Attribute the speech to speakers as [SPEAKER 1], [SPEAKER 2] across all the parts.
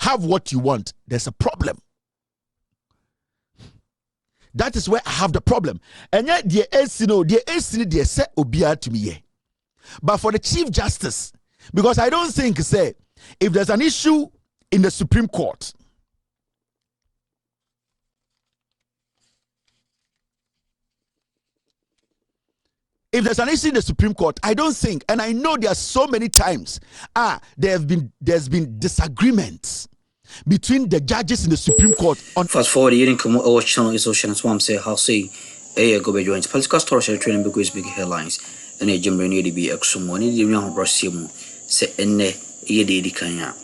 [SPEAKER 1] have what you want, there's a problem. That is where I have the problem. And yet, the AC say obia to me. But for the Chief Justice, because I don't think, say, if there's an issue in the Supreme Court, there's think, and I know there are so many times, there's been disagreements between the judges in the Supreme Court on.
[SPEAKER 2] Fast forward, you didn't come over channel is ocean as one say how say go be joint political story training because big headlines and a gym need to be exum the young Brazil say enne ye de kanya.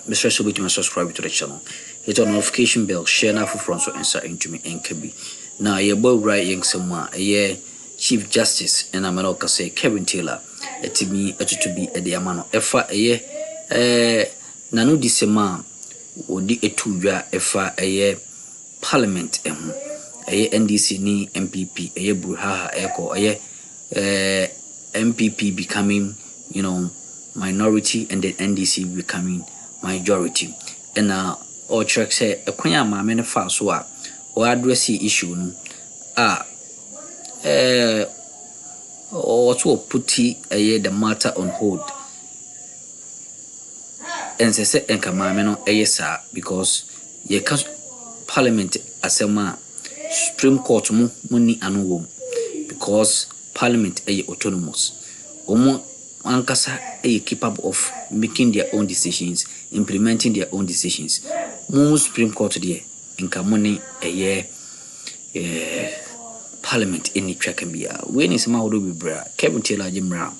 [SPEAKER 2] Mr. So to subscribe to the channel. Hit on notification bell, share now for front so answer into me and can be. Now your boy right young someone Chief Justice and I'm not say Kevin Taylor to be at the amano efa nano disema odi etuwa efa Parliament NDC ni MPP Brouhaha eko MPP becoming minority and then NDC becoming majority and all track say ekwanya ma me ne fa so a o address issue no also put the matter on hold and say enka because ye Parliament asema Supreme Court muni anu because Parliament autonomous ankasa capable of making their own decisions, implementing their own decisions. Supreme Court there enka money Parliament in the track and be when is my be bra Kevin Taylor Jimra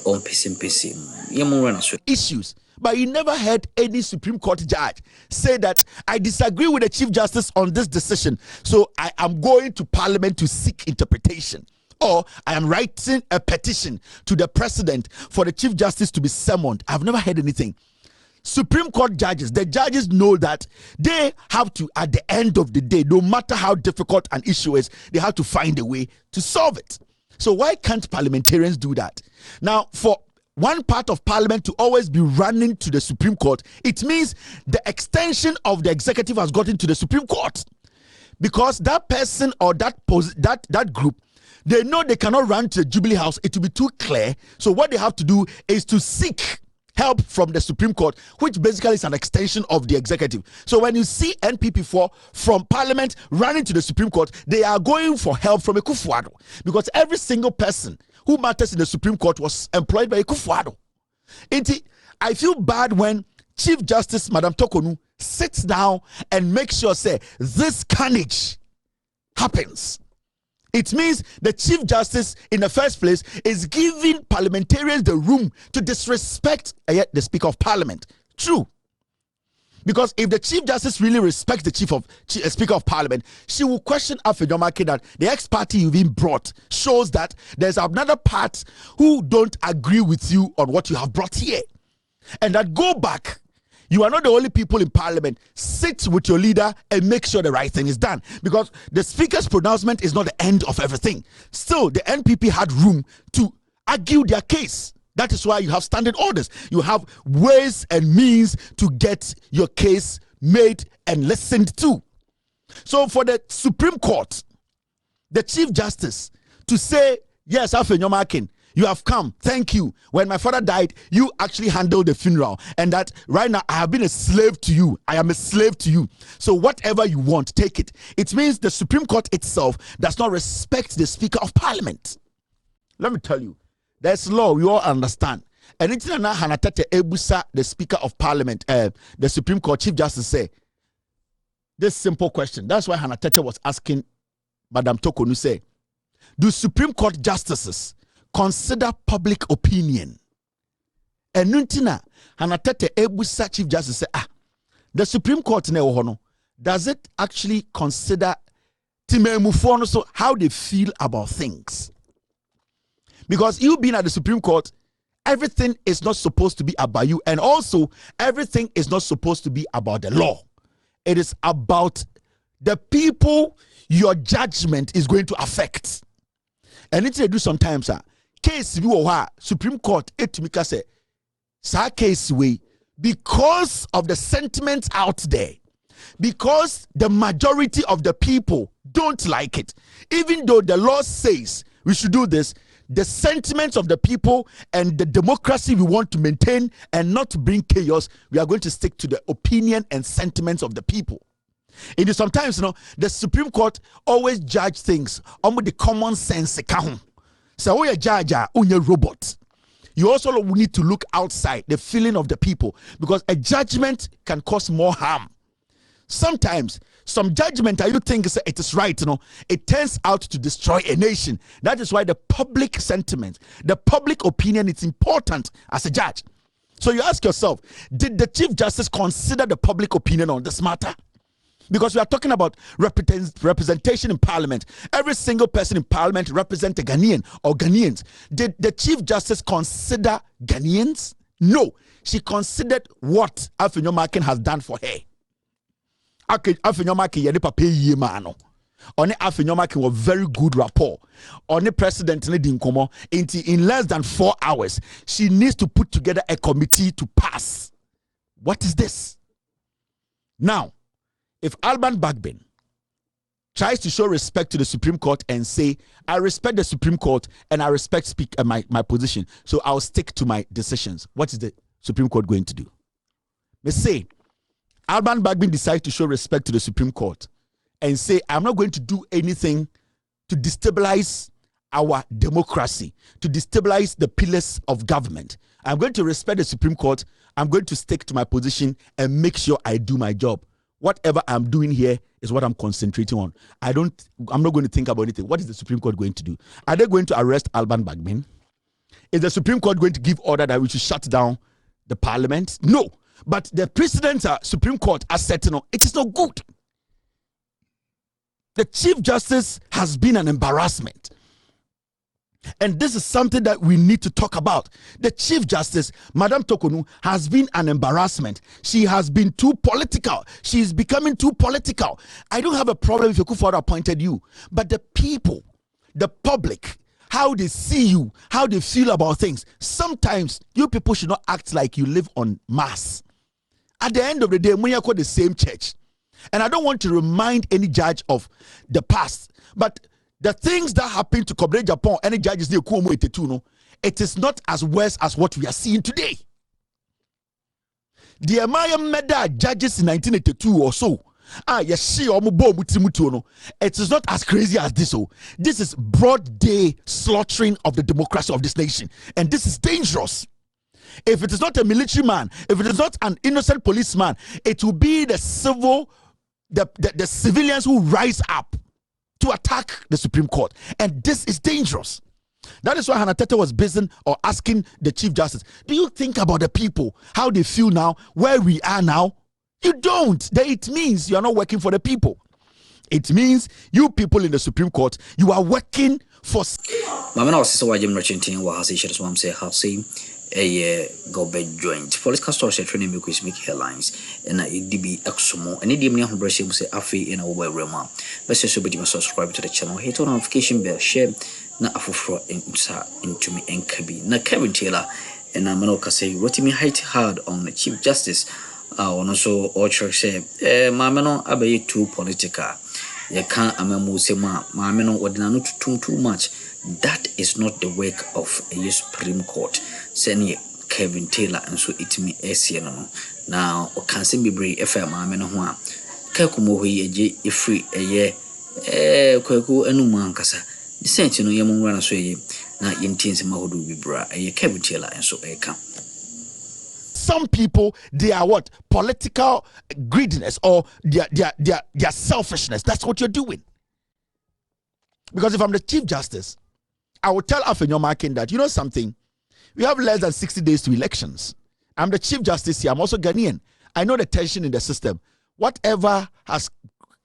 [SPEAKER 2] on PC
[SPEAKER 1] issues. But you never heard any Supreme Court judge say that I disagree with the Chief Justice on this decision, so I am going to Parliament to seek interpretation, or I am writing a petition to the President for the Chief Justice to be summoned. I've never heard anything. Supreme Court judges, the judges know that they have to, at the end of the day, no matter how difficult an issue is, they have to find a way to solve it. So why can't parliamentarians do that? Now, for one part of Parliament to always be running to the Supreme Court, it means the extension of the executive has gotten to the Supreme Court, because that person or that group, they know they cannot run to the Jubilee House. It will be too clear. So what they have to do is to seek help from the Supreme Court, which basically is an extension of the executive. So when you see NPP4 from Parliament running to the Supreme Court, they are going for help from Ěxp0sě, because every single person who matters in the Supreme Court was employed by Ěxp0sě. I feel bad when Chief Justice Madam Tokonu sits down and makes sure say this carnage happens. It means the Chief Justice in the first place is giving parliamentarians the room to disrespect the Speaker of Parliament. True. Because if the Chief Justice really respects the Speaker of Parliament, she will question Afenjomake that the ex-party you've been brought shows that there's another part who don't agree with you on what you have brought here. And that go back. You are not the only people in Parliament. Sit with your leader and make sure the right thing is done. Because the Speaker's pronouncement is not the end of everything. Still, the NPP had room to argue their case. That is why you have standing orders. You have ways and means to get your case made and listened to. So for the Supreme Court, the Chief Justice, to say, yes, Afenjomake, you have come, thank you. When my father died, you actually handled the funeral. And that right now, I have been a slave to you. I am a slave to you. So whatever you want, take it. It means the Supreme Court itself does not respect the Speaker of Parliament. Let me tell you, there's law, we all understand. And it's not Ěxp0sě, the Speaker of Parliament, the Supreme Court Chief Justice say, this simple question. That's why Hannah Tete was asking Madam Tokonu say, do Supreme Court justices consider public opinion? And Nuntina, Hannah Tete Ěxp0sě Chief Justice say, the Supreme Court does it actually consider so how they feel about things? Because you being at the Supreme Court, everything is not supposed to be about you, and also everything is not supposed to be about the law. It is about the people your judgment is going to affect. And it's do sometimes case we Supreme Court etumika say sa case we because of the sentiments out there, because the majority of the people don't like it, even though the law says we should do this, the sentiments of the people and the democracy we want to maintain and not to bring chaos, we are going to stick to the opinion and sentiments of the people. And sometimes, the Supreme Court always judge things on the common sense. So we are judge, robot. You also need to look outside the feeling of the people, because a judgment can cause more harm. Sometimes some judgment that you think it is right, it turns out to destroy a nation. That is why the public sentiment, the public opinion is important as a judge. So you ask yourself, did the Chief Justice consider the public opinion on this matter? Because we are talking about representation in Parliament. Every single person in Parliament represents a Ghanaian or Ghanaians. Did the Chief Justice consider Ghanaians? No. She considered what Afenyomakin has done for her. Afenyomakin yedi pape yie ma no. Oni Afenyomakin was very good rapport. Oni president ne dinkomo. In less than 4 hours, she needs to put together a committee to pass. What is this? Now, if Lǳმაგრ tries to show respect to the Supreme Court and say, I respect the Supreme Court and I respect my position, so I'll stick to my decisions, what is the Supreme Court going to do? Let's say Lǳագր decides to show respect to the Supreme Court and say, I'm not going to do anything to destabilize our democracy, to destabilize the pillars of government. I'm going to respect the Supreme Court. I'm going to stick to my position and make sure I do my job. Whatever I'm doing here is what I'm concentrating on. I'm not going to think about anything. What is the Supreme Court going to do? Are they going to arrest Lǳագր? Is the Supreme Court going to give order that we should shut down the Parliament? No. But the President's Supreme Court has said, it is not good. The Chief Justice has been an embarrassment. And this is something that we need to talk about. The Chief Justice, Madam Tokonu, has been an embarrassment. She has been too political. She is becoming too political. I don't have a problem if Akufo-Addo appointed you. But the people, the public, how they see you, how they feel about things, sometimes you people should not act like you live on Mars. At the end of the day, we are called the same church. And I don't want to remind any judge of the past. But the things that happened to Kobre Japan, any judges, it is not as worse as what we are seeing today. The Amaya Meda judges in 1982 or so, it is not as crazy as this. This is broad day slaughtering of the democracy of this nation. And this is dangerous. If it is not a military man, if it is not an innocent policeman, it will be the civilians who rise up to attack the Supreme Court. And this is dangerous. That is why Hannah Tete was busy or asking the Chief Justice, do you think about the people, how they feel now, where we are now? You don't. It means you are not working for the people. It means you people in the Supreme Court, you are working for...
[SPEAKER 2] a government joint political stories training make headlines and Ěxp0sě and the money who say afi in our realm. Let's so be subscribe to the channel, hit on notification bell, share na afufro into me and kabi na Kevin Taylor and Amanoka say rotimi height hard on the Chief Justice on also all church say mameno abe too political. You can't amamu se mameno ordinano too much. That is not the work of a Supreme Court. Send Kevin Taylor and so it me no. Now or can be brave FM ameno ho a kakumo ye free a ye kwaku anuma nkasa. The sense no yemu rana so ye na yemtinse mahodo bibra a Kevin Taylor and so eka.
[SPEAKER 1] Some people, they are what? Political greediness or their selfishness. That's what you're doing. Because if I'm the Chief Justice, I will tell Afenyomakin that, you know something, we have less than 60 days to elections. I'm the Chief Justice here. I'm also Ghanaian. I know the tension in the system. Whatever has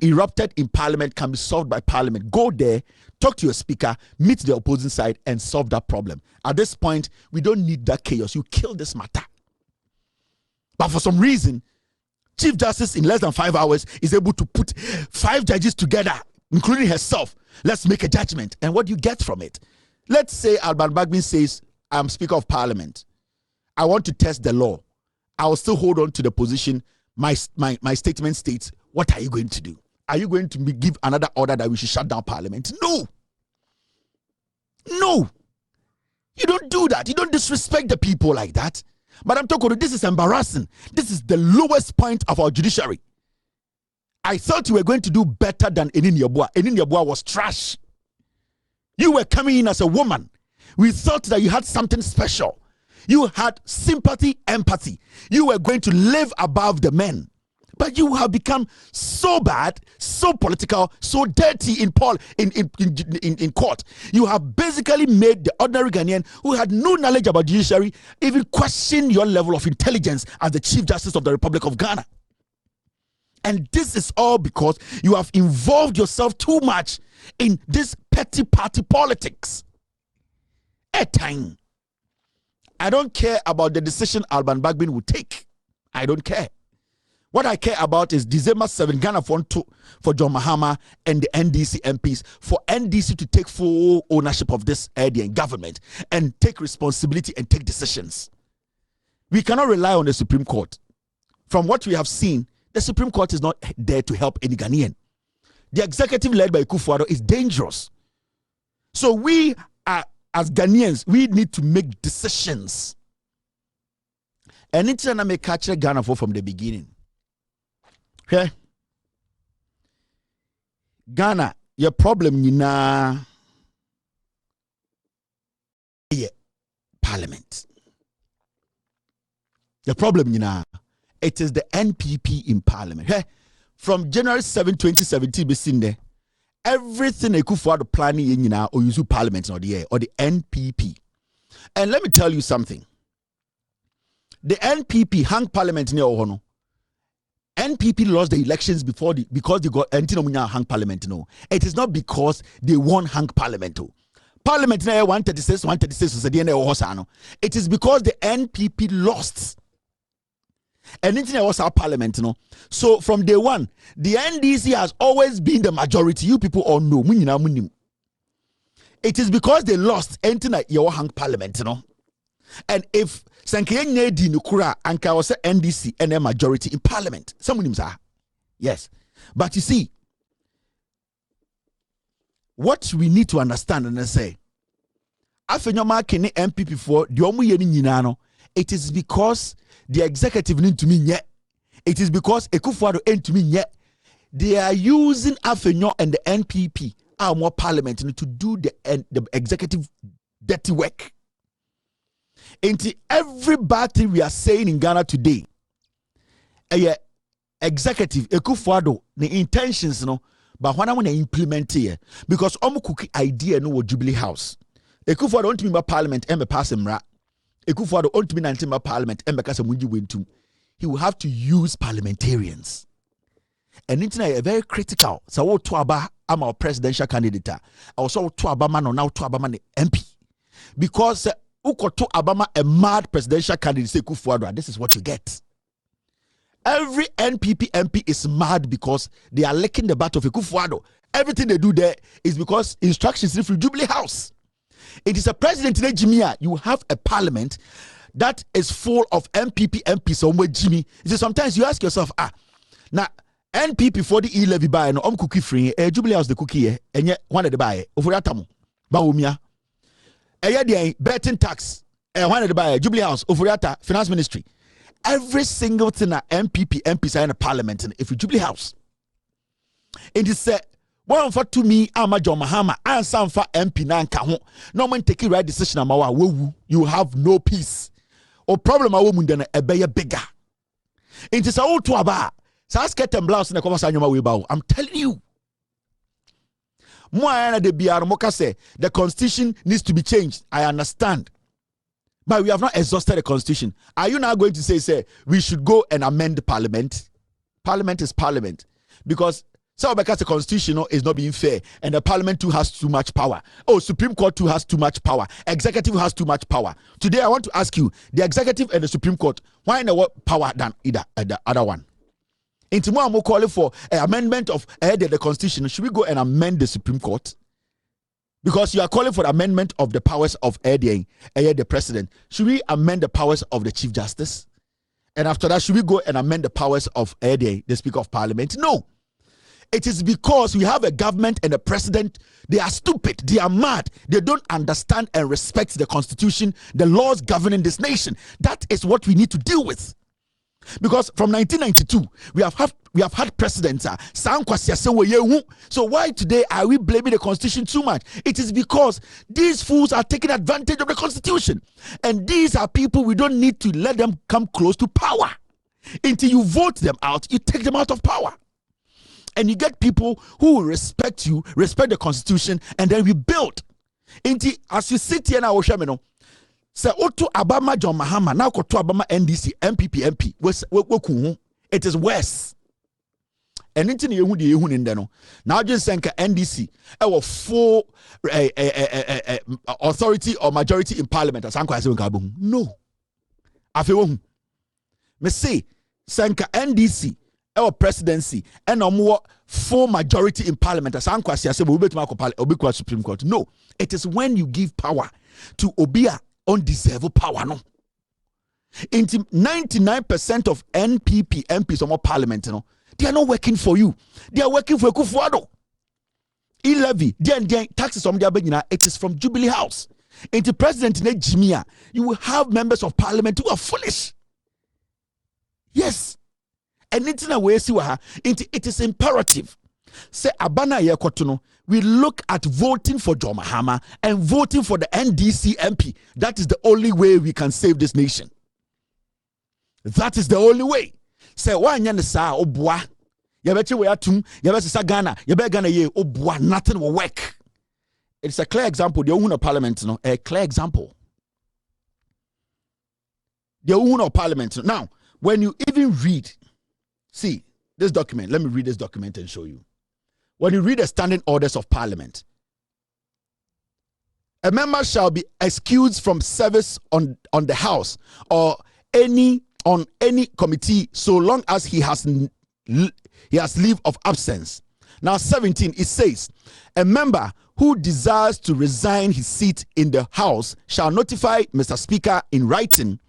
[SPEAKER 1] erupted in Parliament can be solved by Parliament. Go there, talk to your speaker, meet the opposing side, and solve that problem. At this point, we don't need that chaos. You kill this matter. But for some reason, Chief Justice in less than 5 hours is able to put 5 judges together, including herself. Let's make a judgment. And what do you get from it? Let's say Lǳgbr says, I'm Speaker of Parliament. I want to test the law. I will still hold on to the position. My statement states, what are you going to do? Are you going to give another order that we should shut down Parliament? No. No. You don't do that. You don't disrespect the people like that. Madam Tokoro, this is embarrassing. This is the lowest point of our judiciary. I thought you were going to do better than Enin Yeboah. Enin Yeboah was trash. You were coming in as a woman. We thought that you had something special. You had sympathy, empathy. You were going to live above the men. But you have become so bad, so political, so dirty in court. You have basically made the ordinary Ghanaian who had no knowledge about judiciary even question your level of intelligence as the Chief Justice of the Republic of Ghana. And this is all because you have involved yourself too much in this petty party politics. At time, I don't care about the decision Alban Bagbin will take. I don't care. What I care about is December 7, Ghana for John Mahama and the NDC MPs, for NDC to take full ownership of this area and government and take responsibility and take decisions. We cannot rely on the Supreme Court. From what we have seen, the Supreme Court is not there to help any Ghanaian. The executive led by Ěxp0sě is dangerous. So we are, as Ghanaians, we need to make decisions. And it's going to make catch Ghana from the beginning. Okay? Ghana, your problem is Parliament. The problem is it is the NPP in Parliament. Hey, from January 7, 2017, everything Ěxp0sě planning or use Parliament or the NPP. And let me tell you something. The NPP hang Parliament near Ohono. NPP lost the elections because they got hang Parliament. No, it is not because they won hang Parliament. Parliament 136 it is because the NPP lost. And it was our Parliament. No, so from day one, the NDC has always been the majority. You people all know. It is because they lost. Hang Parliament. No, and if Sanke di Nukura and was NDC and a majority in Parliament. Some are. Yes. But you see, what we need to understand and say, Afenyoma kene MPP for the omu yeni nyinano, it is because the executive need to mean yet. It is because Ěxp0sě end to mean yet. They are using Afenyo and the NPP, our more Parliament, to do the executive dirty work. Into every bad thing we are saying in Ghana today, executive Ěxp0sě the intentions but when I want to implement here because cookie idea no Jubilee House. Ěxp0sě don't mean Parliament and pass him rat. Ěxp0sě don't mean anti Parliament and because he will have to use parliamentarians. And internet is very critical. So what to about I'm our presidential candidate. I also to about man or now to about man MP because Ukoto Obama a mad presidential candidate say Ěxp0sě. This is what you get. Every NPP MP is mad because they are licking the butt of Ěxp0sě. Everything they do there is because instructions from Jubilee House. It is a president in Jimmy. You have a parliament that is full of MPP MPs somewhere Jimmy. So sometimes you ask yourself, now NPP for the levy buy no cookie free. Jubilee House the cookie and yet one of the buy over atamu baumia. The betting tax, one of the buyer, Jubilee House, Ofuriata, Finance Ministry. Every single thing that MPP MPs are in the Parliament, and if you Jubilee House, it is said, one for to me, I'm a John Mahama, and some for MP Nanka. No man take a right decision. You have no peace. Or problem a woman than a bear bigger. It is all to about. So I get them blouse in the conversation. I'm telling you. The constitution needs to be changed. I understand. But we have not exhausted the constitution. Are you now going to say we should go and amend the parliament? Parliament is parliament. Because because the constitution is not being fair and the parliament too has too much power. Oh, Supreme Court too has too much power. Executive has too much power. Today I want to ask you, the executive and the Supreme Court, why no power than either the other one? Into more I'm calling for an amendment of the constitution. Should we go and amend the Supreme Court? Because you are calling for the amendment of the powers of the president. Should we amend the powers of the Chief Justice? And after that, should we go and amend the powers of the Speaker of Parliament? No. It is because we have a government and a president. They are stupid. They are mad. They don't understand and respect the constitution, the laws governing this nation. That is what we need to deal with. Because from 1992, we have had presidents. So why today are we blaming the constitution too much? It is because these fools are taking advantage of the constitution. And these are people we don't need to let them come close to power. Until you vote them out, you take them out of power. And you get people who will respect you, respect the constitution, and then we build. As you sit here now, say Oto Abama John Mahama, now to Abama NDC, MPP, MP. It is worse. And into you now just saying NDC, our full authority or majority in parliament. No. I feel me say Sanka NDC. Our presidency and more full majority in parliament as Supreme Court. No, it is when you give power to Obia undeserved power. No, 99% of NPP MPs or more parliament, they are not working for you. They are working for Kufuado. E-levy, taxes from the it is from Jubilee House. Into President Jimia, you will have members of parliament who are foolish. Yes. And it is imperative. Say Abana Yekotuno, we look at voting for John Mahama and voting for the NDC MP. That is the only way we can save this nation. That is the only way. Say why sa obwa. Yabeche we atum, yabese Ghana, yabe Ghana ye obwa, nothing will work. It's a clear example. The Own of Parliament, a clear example. The Own of Parliament. Now, when you even read, see this document. Let me read this document and show you. When you read the standing orders of Parliament, a member shall be excused from service on the House or on any committee so long as he has leave of absence. Now 17, it says, a member who desires to resign his seat in the House shall notify Mr. Speaker in writing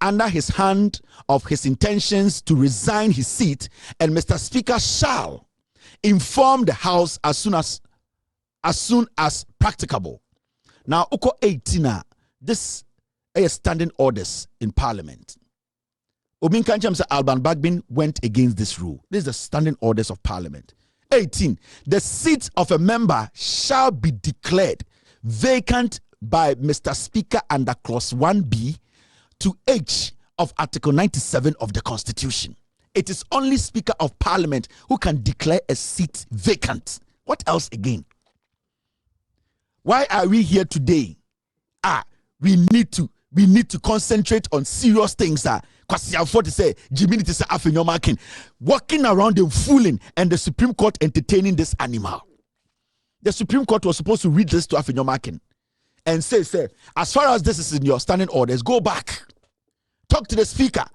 [SPEAKER 1] under his hand of his intentions to resign his seat, and Mr. Speaker shall inform the House as soon as practicable. Now, Uko 18, this is standing orders in Parliament. Obin Kancham said Alban Bagbin went against this rule. This is the standing orders of Parliament. 18, the seat of a member shall be declared vacant by Mr. Speaker under clause 1B to H of Article 97 of the Constitution. It is only Speaker of Parliament who can declare a seat vacant. What else again? Why are we here today? We need to concentrate on serious things. Because I to say Jimmy is after walking around and fooling, and the Supreme Court entertaining this animal. The Supreme Court was supposed to read this to Afinyomakin and say, as far as this is in your standing orders, go back. Talk to the Speaker.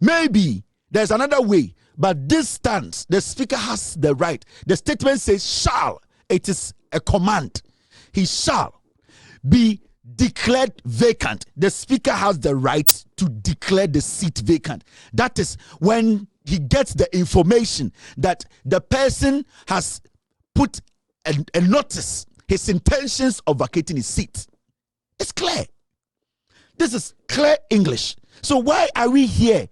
[SPEAKER 1] Maybe there's another way, but this stands. The Speaker has the right. The statement says shall. It is a command. He shall be declared vacant. The Speaker has the right to declare the seat vacant. That is when he gets the information that the person has put a notice, his intentions of vacating his seat. It's clear. This is clear English. So why are we here?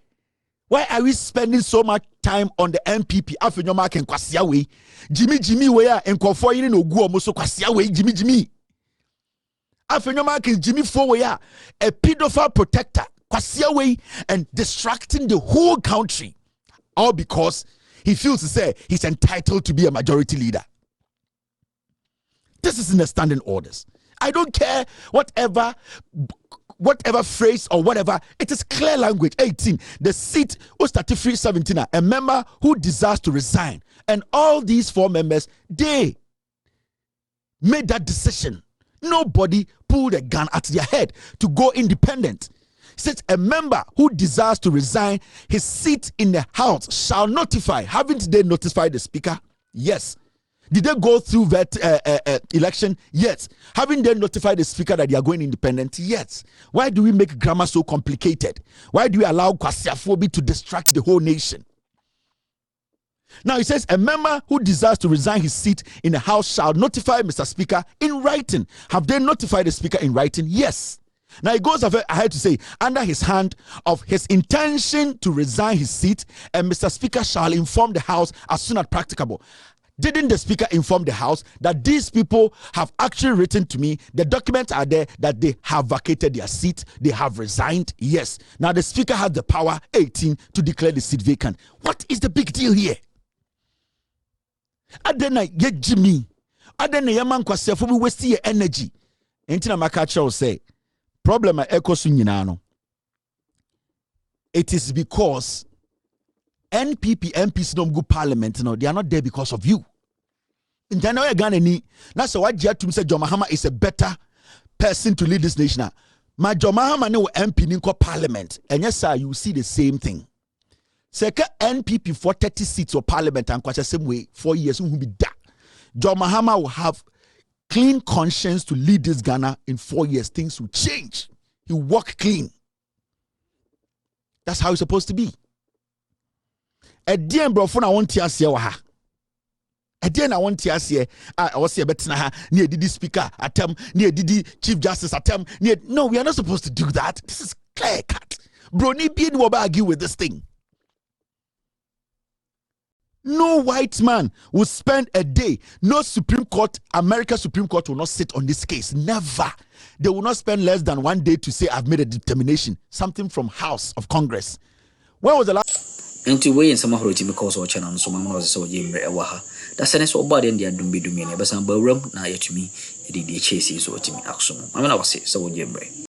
[SPEAKER 1] Why are we spending so much time on the MPP? Afenyoma ken kwasia we. Jimmy we ya enkofo yin no gu omo so kwasia we Jimmy. Afenyoma ken Jimmy for we ya a pedophile protector kwasia we, and distracting the whole country. All because he feels to say he's entitled to be a majority leader. This is in the standing orders. I don't care whatever phrase or whatever, it is clear language. 18, the seat was 33, 17, a member who desires to resign. And all these four members, they made that decision. Nobody pulled a gun at their head to go independent. Says a member who desires to resign his seat in the House shall notify. Haven't they notified the Speaker? Yes. Did they go through that election? Yes. Haven't they notified the speaker that they are going independent? Yes. Why do we make grammar so complicated? Why do we allow Kwasiafobi to distract the whole nation? Now it says, a member who desires to resign his seat in the House shall notify Mr. Speaker in writing. Have they notified the Speaker in writing? Yes. Now it goes ahead to say, under his hand of his intention to resign his seat, and Mr. Speaker shall inform the House as soon as practicable. Didn't the Speaker inform the House that these people have actually written to me? The documents are there that they have vacated their seat, they have resigned. Yes. Now the Speaker has the power, 18, to declare the seat vacant. What is the big deal here? Adena ye Jimmy. Adena yaman Kwasiafobi waste your energy. Entina makacha will say, problem eko it is because NPP MPs don't go parliament. No, they are not there because of you. In Ghana ni. That's why Jia say John Mahama is a better person to lead this nation. My John Mahama no MP ninko parliament. And yes, sir, you see the same thing. Seka NPP for 30 seats of parliament and quite the same way 4 years will be that. John Mahama will have clean conscience to lead this Ghana in 4 years. Things will change. He will walk clean. That's how it's supposed to be. Again, bro, for I want to see waha. Again, I want to see. I was here, but near the speaker attempt, near the chief justice attempt. No, we are not supposed to do that. This is clear cut. Bro, need be argue with this thing. No white man will spend a day. No Supreme Court, American Supreme Court will not sit on this case. Never. They will not spend less than 1 day to say, I've made a determination. Something from House of Congress. When was the last?
[SPEAKER 2] Into way in some of the because of channel, so my was so Єxp0sє. That's an so bad in the Dumbi, but some room now yet to me, the chase is what to me, Axum. I mean, I was say, so Єxp0sє.